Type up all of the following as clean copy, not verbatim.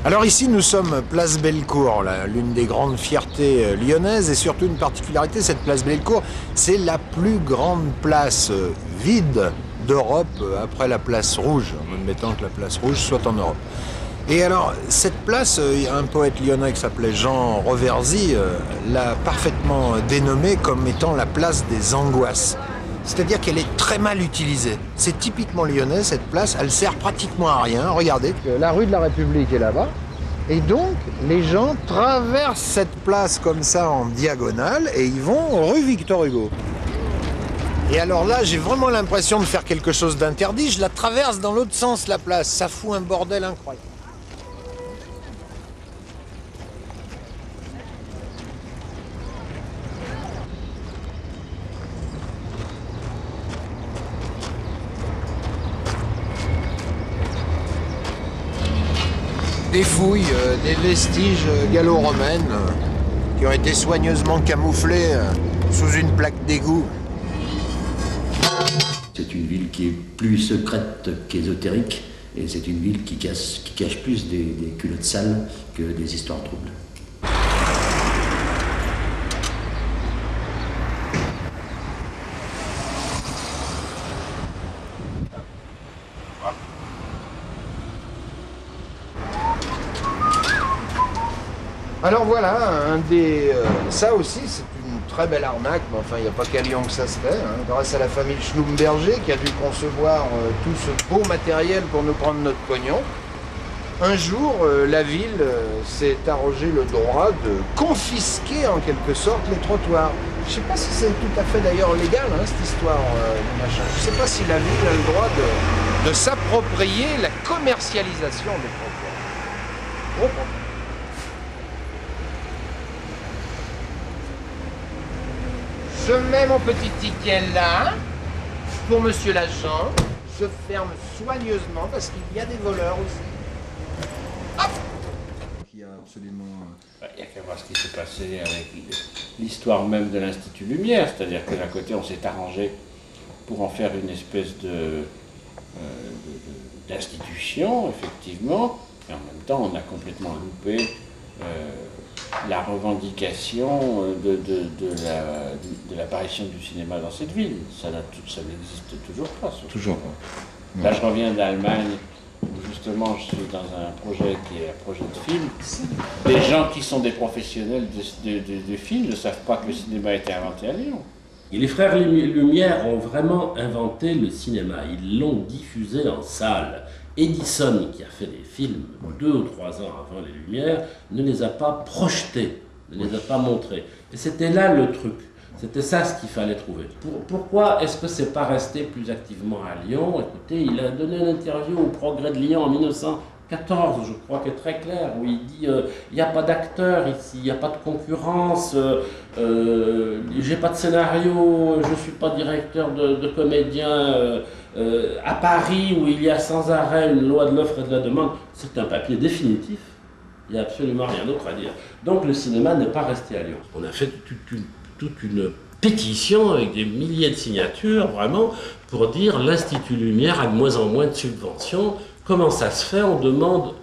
Alors ici, nous sommes place Bellecour, l'une des grandes fiertés lyonnaises, et surtout une particularité, cette place Bellecour, c'est la plus grande place vide d'Europe après la place Rouge, en admettant que la place Rouge soit en Europe. Et alors, cette place, il y a un poète lyonnais qui s'appelait Jean Reverzy, l'a parfaitement dénommée comme étant la place des angoisses. C'est-à-dire qu'elle est très mal utilisée. C'est typiquement lyonnais, cette place, elle sert pratiquement à rien. Regardez, la rue de la République est là-bas. Et donc, les gens traversent cette place comme ça en diagonale et ils vont rue Victor Hugo. Et alors là, j'ai vraiment l'impression de faire quelque chose d'interdit. Je la traverse dans l'autre sens, la place. Ça fout un bordel incroyable. Des fouilles, des vestiges gallo-romaines qui ont été soigneusement camouflés sous une plaque d'égout. C'est une ville qui est plus secrète qu'ésotérique, et c'est une ville qui cache plus des culottes sales que des histoires troubles. Alors voilà, ça aussi c'est une très belle arnaque, mais enfin il n'y a pas qu'à Lyon que ça se fait, hein, grâce à la famille Schlumberger qui a dû concevoir tout ce beau matériel pour nous prendre notre pognon. Un jour, la ville s'est arrogé le droit de confisquer en quelque sorte les trottoirs. Je ne sais pas si c'est tout à fait d'ailleurs légal, hein, cette histoire de machin. Je ne sais pas si la ville a le droit de s'approprier la commercialisation des trottoirs. Gros problème. Je mets mon petit ticket là, pour monsieur l'agent. Je ferme soigneusement parce qu'il y a des voleurs aussi. Hop! Il y a absolument... Il n'y a qu'à voir ce qui s'est passé avec l'histoire même de l'Institut Lumière, c'est-à-dire que d'un côté on s'est arrangé pour en faire une espèce d'institution, effectivement, et en même temps on a complètement loupé la revendication de l'apparition du cinéma dans cette ville. Ça n'existe toujours pas. Toujours pas. Là, je reviens d'Allemagne, où justement je suis dans un projet qui est un projet de film. Les gens qui sont des professionnels de film ne savent pas que le cinéma a été inventé à Lyon. Et les frères Lumière ont vraiment inventé le cinéma. Ils l'ont diffusé en salle. Edison, qui a fait des films 2 ou 3 ans avant les Lumières, ne les a pas projetés, ne les a pas montrés. Et c'était là le truc. C'était ça ce qu'il fallait trouver. Pourquoi est-ce que c'est pas resté plus activement à Lyon? Écoutez, il a donné une interview au Progrès de Lyon en 1914, je crois, qui est très clair, où il dit il n'y a pas d'acteurs ici, il n'y a pas de concurrence, j'ai pas de scénario, je suis pas directeur de comédien. À Paris, où il y a sans arrêt une loi de l'offre et de la demande, c'est un papier définitif. Il n'y a absolument rien d'autre à dire. Donc le cinéma n'est pas resté à Lyon. On a fait toute une pétition avec des milliers de signatures, vraiment, pour dire l'Institut Lumière a de moins en moins de subventions. Comment ça se fait? On demande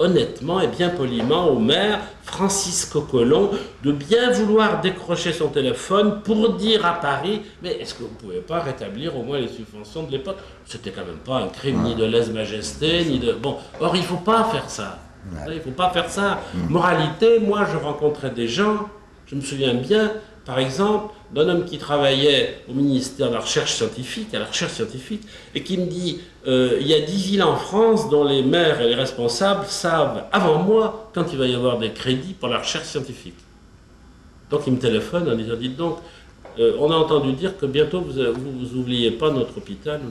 honnêtement et bien poliment au maire Francis Cocolon de bien vouloir décrocher son téléphone pour dire à Paris « Mais est-ce que vous ne pouvez pas rétablir au moins les subventions de l'époque ?» C'était quand même pas un crime ni de lèse-majesté, ni de... Bon, or il ne faut pas faire ça. Il ne faut pas faire ça. Moralité, moi je rencontrais des gens, je me souviens bien, par exemple, d'un homme qui travaillait au ministère de la Recherche scientifique, et qui me dit il y a 10 villes en France dont les maires et les responsables savent, avant moi, quand il va y avoir des crédits pour la recherche scientifique. Donc il me téléphone en disant dites donc, on a entendu dire que bientôt vous n'oubliez pas notre hôpital.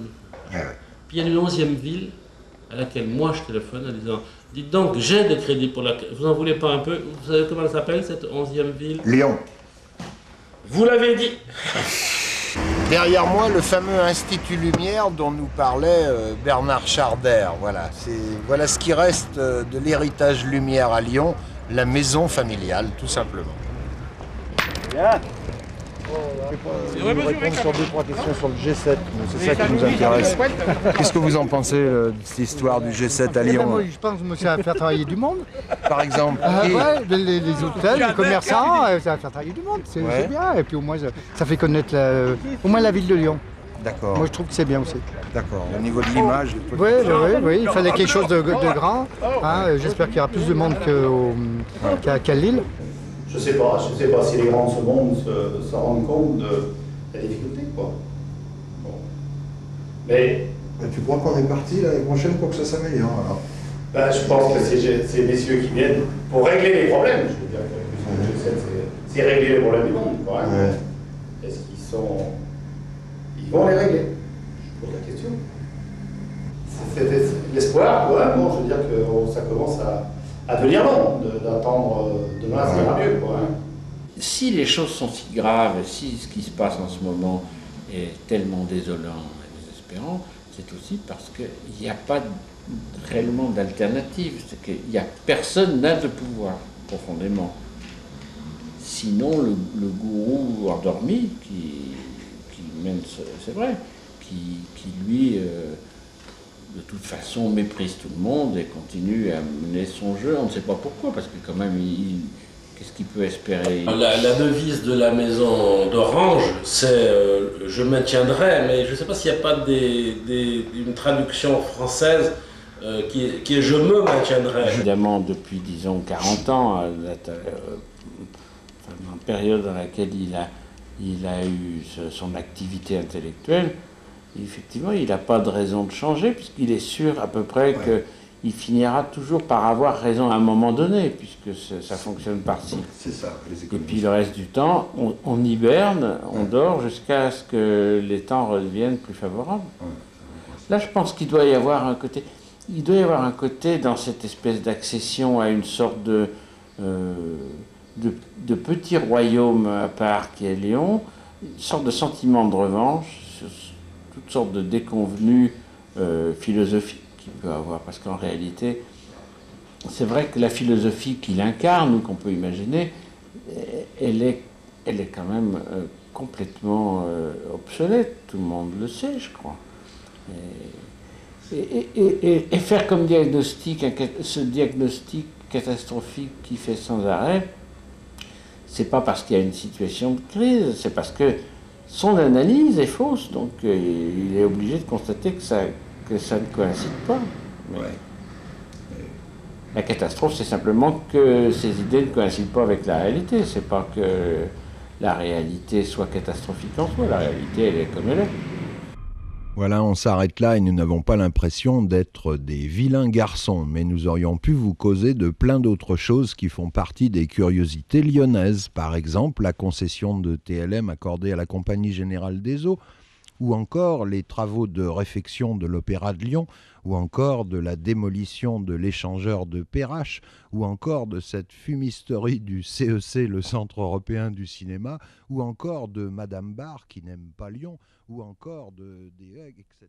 Puis il y a une 11e ville à laquelle moi je téléphone en disant dites donc, j'ai des crédits pour la... Vous n'en voulez pas un peu? Vous savez comment elle s'appelle cette 11e ville? Lyon. Vous l'avez dit. Derrière moi, le fameux Institut Lumière dont nous parlait Bernard Charder. Voilà ce qui reste de l'héritage Lumière à Lyon, la maison familiale, tout simplement. Bien. Répondre sur 2-3 questions sur le G7, c'est ça qui nous intéresse. Qu'est-ce que vous en pensez de cette histoire du G7 à Lyon? Moi, je pense que ça va faire travailler du monde. Par exemple Ouais, les hôtels, les commerçants, ça va faire travailler du monde, c'est bien. Et puis au moins, ça fait connaître au moins la ville de Lyon. D'accord. Moi, je trouve que c'est bien aussi. D'accord. Au niveau de l'image. Oui, il fallait quelque chose de grand. Hein. J'espère qu'il y aura plus de monde qu'à Lille. Je sais pas si les grands de ce monde se rendent compte de la difficulté, quoi. Bon. Mais tu crois qu'on est parti l'année prochaine pour que ça s'améliore alors? Ben, je pense que c'est ces messieurs qui viennent pour régler les problèmes. Je veux dire que c'est régler les problèmes du monde, quand même. Ouais. Est-ce ils vont les régler? Je pose la question. C'est l'espoir, quand même. Bon, je veux dire que ça commence à devenir long d'attendre demain, ça ira mieux, quoi. Si les choses sont si graves, si ce qui se passe en ce moment est tellement désolant et désespérant, c'est aussi parce qu'il n'y a pas réellement d'alternative. C'est qu'il n'y a personne n'a de pouvoir, profondément. Sinon, le gourou endormi qui mène, c'est vrai, qui lui, de toute façon, méprise tout le monde et continue à mener son jeu. On ne sait pas pourquoi, parce que quand même, qu'est-ce qu'il peut espérer? La devise de la maison d'Orange, c'est je maintiendrai, mais je ne sais pas s'il n'y a pas une traduction française qui est je me maintiendrai. Évidemment, depuis, disons, 40 ans, une période dans laquelle il a eu son activité intellectuelle, effectivement, il n'a pas de raison de changer, puisqu'il est sûr à peu près qu'il finira toujours par avoir raison à un moment donné, puisque ça fonctionne par cycle. C'est ça, les économies. Et puis le reste du temps, on hiberne, on dort jusqu'à ce que les temps redeviennent plus favorables. Là, je pense qu'il doit y avoir un côté... Il doit y avoir un côté dans cette espèce d'accession à une sorte de petit royaume à part qui est Lyon, une sorte de sentiment de revanche sur toutes sortes de déconvenues philosophiques qu'il peut avoir. Parce qu'en réalité, c'est vrai que la philosophie qu'il incarne ou qu'on peut imaginer, elle est quand même complètement obsolète. Tout le monde le sait, je crois. Et faire comme diagnostic, ce diagnostic catastrophique qui fait sans arrêt, c'est pas parce qu'il y a une situation de crise, c'est parce que son analyse est fausse, donc il est obligé de constater que ça ne coïncide pas. La catastrophe, c'est simplement que ces idées ne coïncident pas avec la réalité, c'est pas que la réalité soit catastrophique en soi, la réalité, elle est comme elle est. Voilà, on s'arrête là et nous n'avons pas l'impression d'être des vilains garçons, mais nous aurions pu vous causer de plein d'autres choses qui font partie des curiosités lyonnaises. Par exemple, la concession de TLM accordée à la Compagnie Générale des Eaux, ou encore les travaux de réfection de l'Opéra de Lyon, ou encore de la démolition de l'échangeur de Perrache, ou encore de cette fumisterie du CEC, le Centre Européen du Cinéma, ou encore de Madame Barre qui n'aime pas Lyon, ou encore des Hugues, etc.